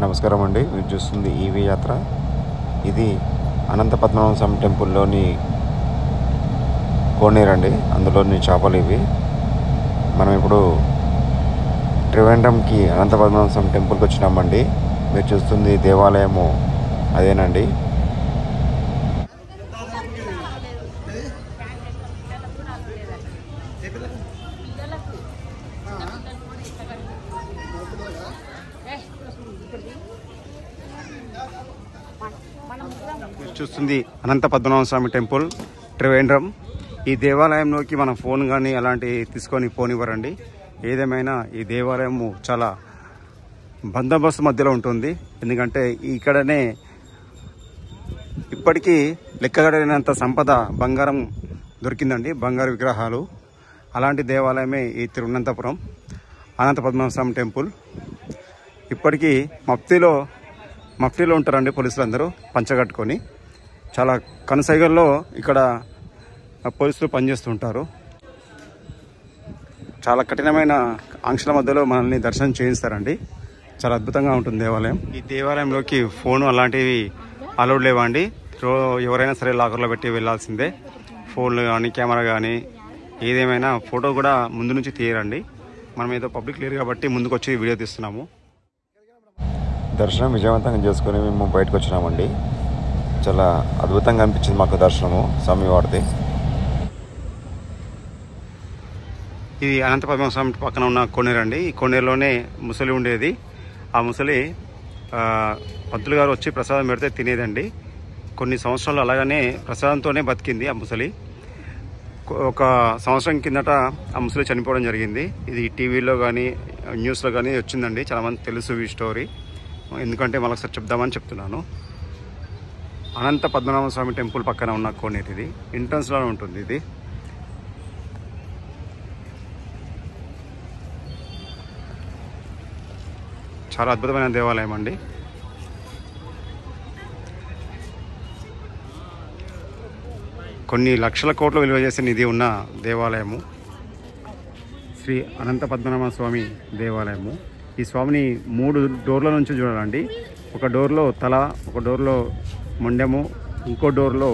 నమస్కారం అండి. మీరు చూస్తుంది ఈవీ యాత్ర. ఇది అనంత పద్మనాభ స్వామి టెంపుల్లోని కోనేరు అండి. అందులోని చేపలు ఇవి. మనం ఇప్పుడు త్రివేంద్రంకి అనంత పద్మనాభ స్వామి టెంపుల్కి వచ్చినామండి. మీరు చూస్తుంది దేవాలయము అదేనండి. మీరు చూస్తుంది అనంత పద్మనాభ స్వామి టెంపుల్ త్రివేంద్రం. ఈ దేవాలయంలోకి మనం ఫోన్ కానీ అలాంటివి తీసుకొని పోనివ్వరండి. ఏదేమైనా ఈ దేవాలయము చాలా బందోబస్తు మధ్యలో ఉంటుంది. ఎందుకంటే ఇక్కడనే ఇప్పటికీ లెక్కగడలేనంత సంపద బంగారం దొరికిందండి, బంగారు విగ్రహాలు. అలాంటి దేవాలయమే ఈ తిరువనంతపురం అనంత పద్మనాభ స్వామి టెంపుల్. ఇప్పటికీ మఫ్టీలో ఉంటారండి పోలీసులందరూ పంచగట్టుకొని. చాలా కనుసైగల్లో ఇక్కడ పోలీసులు పనిచేస్తుంటారు. చాలా కఠినమైన ఆంక్షల మధ్యలో మనల్ని దర్శనం చేయిస్తారండి. చాలా అద్భుతంగా ఉంటుంది దేవాలయం. ఈ దేవాలయంలోకి ఫోన్ అలాంటివి అలౌడ్ లేవండి. ఎవరైనా సరే లాకర్లో పెట్టి వెళ్ళాల్సిందే. ఫోన్లు కానీ కెమెరా కానీ ఏదేమైనా ఫోటో కూడా ముందు నుంచి తీయరండి. మనం ఏదో పబ్లిక్ లేరు కాబట్టి ముందుకు వచ్చి వీడియో తీస్తున్నాము. దర్శనం విజయవంతంగా చేసుకొని మేము బయటకు వచ్చినామండి. చాలా అద్భుతంగా అనిపించింది మాకు దర్శనము స్వామివారిది. ఇది అనంత పద్మనాభ స్వామి పక్కన ఉన్న కోనేరు అండి. ఈ కోనేరులోనే ముసలి ఉండేది. ఆ ముసలి పంతులు గారు వచ్చి ప్రసాదం పెడితే తినేదండి. కొన్ని సంవత్సరాలు అలాగనే ప్రసాదంతోనే బతికింది ఆ ముసలి. ఒక సంవత్సరం కిందట ఆ ముసలి చనిపోవడం జరిగింది. ఇది టీవీలో కానీ న్యూస్లో కానీ వచ్చిందండి. చాలామంది తెలుసు ఈ స్టోరీ. ఎందుకంటే మళ్ళొకసారి చెప్దామని చెప్తున్నాను. అనంత పద్మనాభ స్వామి టెంపుల్ పక్కన ఉన్న కోనేరు ఇది. ఎంట్రన్స్లోనే ఉంటుంది ఇది. చాలా అద్భుతమైన దేవాలయం అండి. కొన్ని లక్షల కోట్లు విలువ చేసే నిధి ఉన్న దేవాలయము శ్రీ అనంత పద్మనాభ స్వామి దేవాలయము. ఈ స్వామిని 3 డోర్ల నుంచి చూడాలండి. ఒక డోర్లో తల, ఒక డోర్లో మొండెము, ఇంకో డోర్లో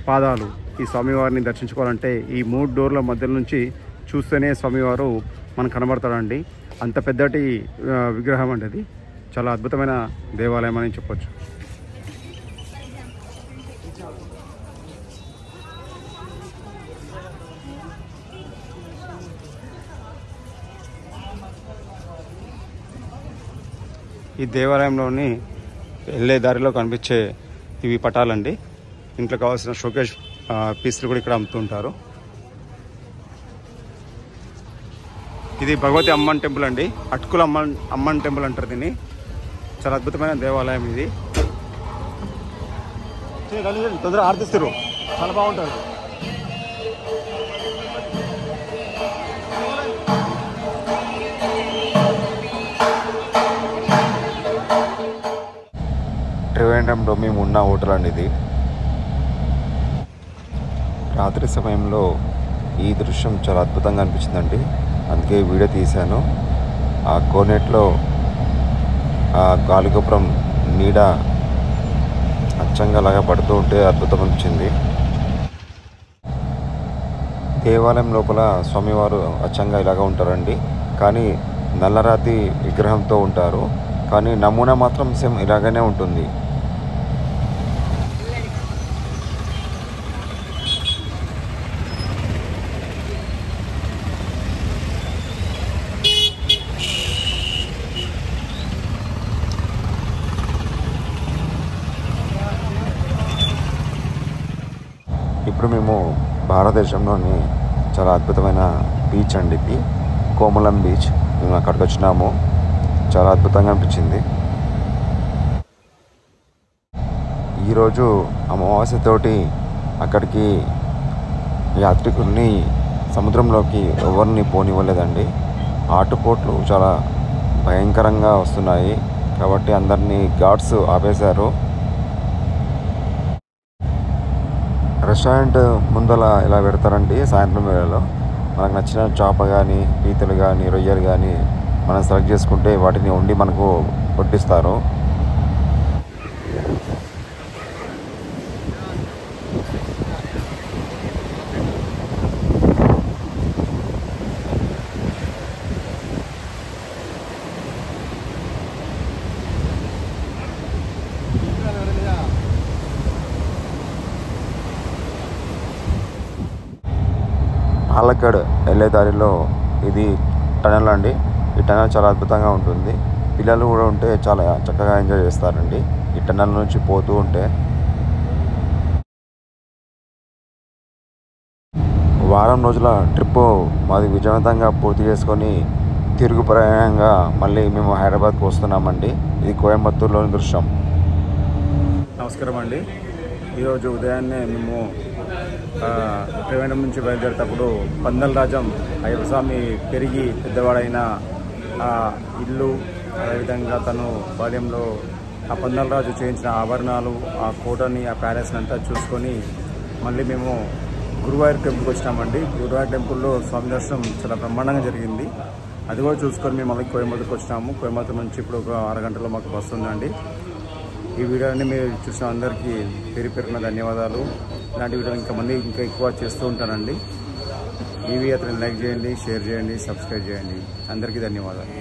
పాదాలు. ఈ స్వామివారిని దర్శించుకోవాలంటే ఈ 3 డోర్ల మధ్య నుంచి చూస్తేనే స్వామివారు మనకు కనబడతాడండి. అంత పెద్దటి విగ్రహం అండి అది. చాలా అద్భుతమైన దేవాలయం అని చెప్పొచ్చు. ఈ దేవాలయంలోని వెళ్ళే దారిలో కనిపించే ఇవి పటాలండి. ఇంట్లో కావాల్సిన షోకేజ్ పీసులు కూడా ఇక్కడ అమ్ముతుంటారు. ఇది భగవతి అమ్మన్ టెంపుల్ అండి. అటుకుల అమ్మన్ టెంపుల్ అంటారు దీన్ని. చాలా అద్భుతమైన దేవాలయం ఇది. తొందరగా ఆర్తిస్తారు, చాలా బాగుంటుంది. త్రివేంద్రంలో మేము ఉన్న హోటల్ అండి ఇది. రాత్రి సమయంలో ఈ దృశ్యం చాలా అద్భుతంగా అనిపించిందండి. అందుకే వీడియో తీశాను. ఆ కోనేట్లో ఆ గాలిగోపురం నీడ అచ్చంగా అలాగా పడుతూ ఉంటే అద్భుతం అనిపించింది. దేవాలయం లోపల స్వామివారు అచ్చంగా ఇలాగా ఉంటారండి. కానీ నల్లరాతి విగ్రహంతో ఉంటారు. కానీ నమూనా మాత్రం సేమ్ ఇలాగనే ఉంటుంది. ఇప్పుడు మేము భారతదేశంలోని చాలా అద్భుతమైన బీచ్ అండి ఇది, కోమలం బీచ్. మేము అక్కడికి వచ్చినాము. చాలా అద్భుతంగా అనిపించింది. ఈరోజు అమావాస్యతోటి అక్కడికి యాత్రికుల్ని సముద్రంలోకి ఎవరిని పోనివ్వలేదండి. ఆటుపోట్లు చాలా భయంకరంగా వస్తున్నాయి కాబట్టి అందరినీ గార్డ్స్ ఆపేశారు. రెస్టారెంట్ ముందల ఇలా పెడతారండి సాయంత్రం వేళలో. మనకు నచ్చిన చేప కానీ, పీతలు కానీ, రొయ్యలు కానీ మనం సెలెక్ట్ చేసుకుంటే వాటిని వండి మనకు వడ్డిస్తారు. పాలక్కడ్ వెళ్ళే దారిలో ఇది టనల్ అండి. ఈ టనల్ చాలా అద్భుతంగా ఉంటుంది. పిల్లలు కూడా ఉంటే చాలా చక్కగా ఎంజాయ్ చేస్తారండి ఈ టనల్ నుంచి పోతూ ఉంటే. వారం రోజుల ట్రిప్పు మాది విజయవంతంగా పూర్తి చేసుకొని తిరుగు ప్రయాణంగా మళ్ళీ మేము హైదరాబాద్కు వస్తున్నామండి. ఇది కోయంబత్తూరులోని దృశ్యం. నమస్కారం అండి. ఈరోజు ఉదయాన్నే మేము త్రివేంద్రం నుంచి బయలుదేరేటప్పుడు పందలరాజం అయ్యప్పస్వామి పెరిగి పెద్దవాడైన ఆ ఇల్లు, అదేవిధంగా తను బాల్యంలో ఆ పందలరాజు చేయించిన ఆభరణాలు, ఆ కోటని, ఆ ప్యాలెస్ని అంతా చూసుకొని మళ్ళీ మేము గురువాయూర్ టెంపుల్కి వచ్చినామండి. గురువాయూర్ టెంపుల్లో స్వామి దర్శనం చాలా బ్రహ్మాండంగా జరిగింది. అది కూడా చూసుకొని మేము మళ్ళీ కోయంబత్తూరుకి వచ్చినాము. కోయంబత్తూరు నుంచి ఇప్పుడు ఒక అరగంటలో మాకు బస్సు ఉందండి. ఈ వీడియోని మీరు చూసిన అందరికీ పేరు పేరున ధన్యవాదాలు. ఇలాంటి వీడియోలు ఇంకా ఎక్కువ చేస్తూ ఉంటానండి. ఈ వీడియోని లైక్ చేయండి, షేర్ చేయండి, సబ్స్క్రైబ్ చేయండి. అందరికీ ధన్యవాదాలు.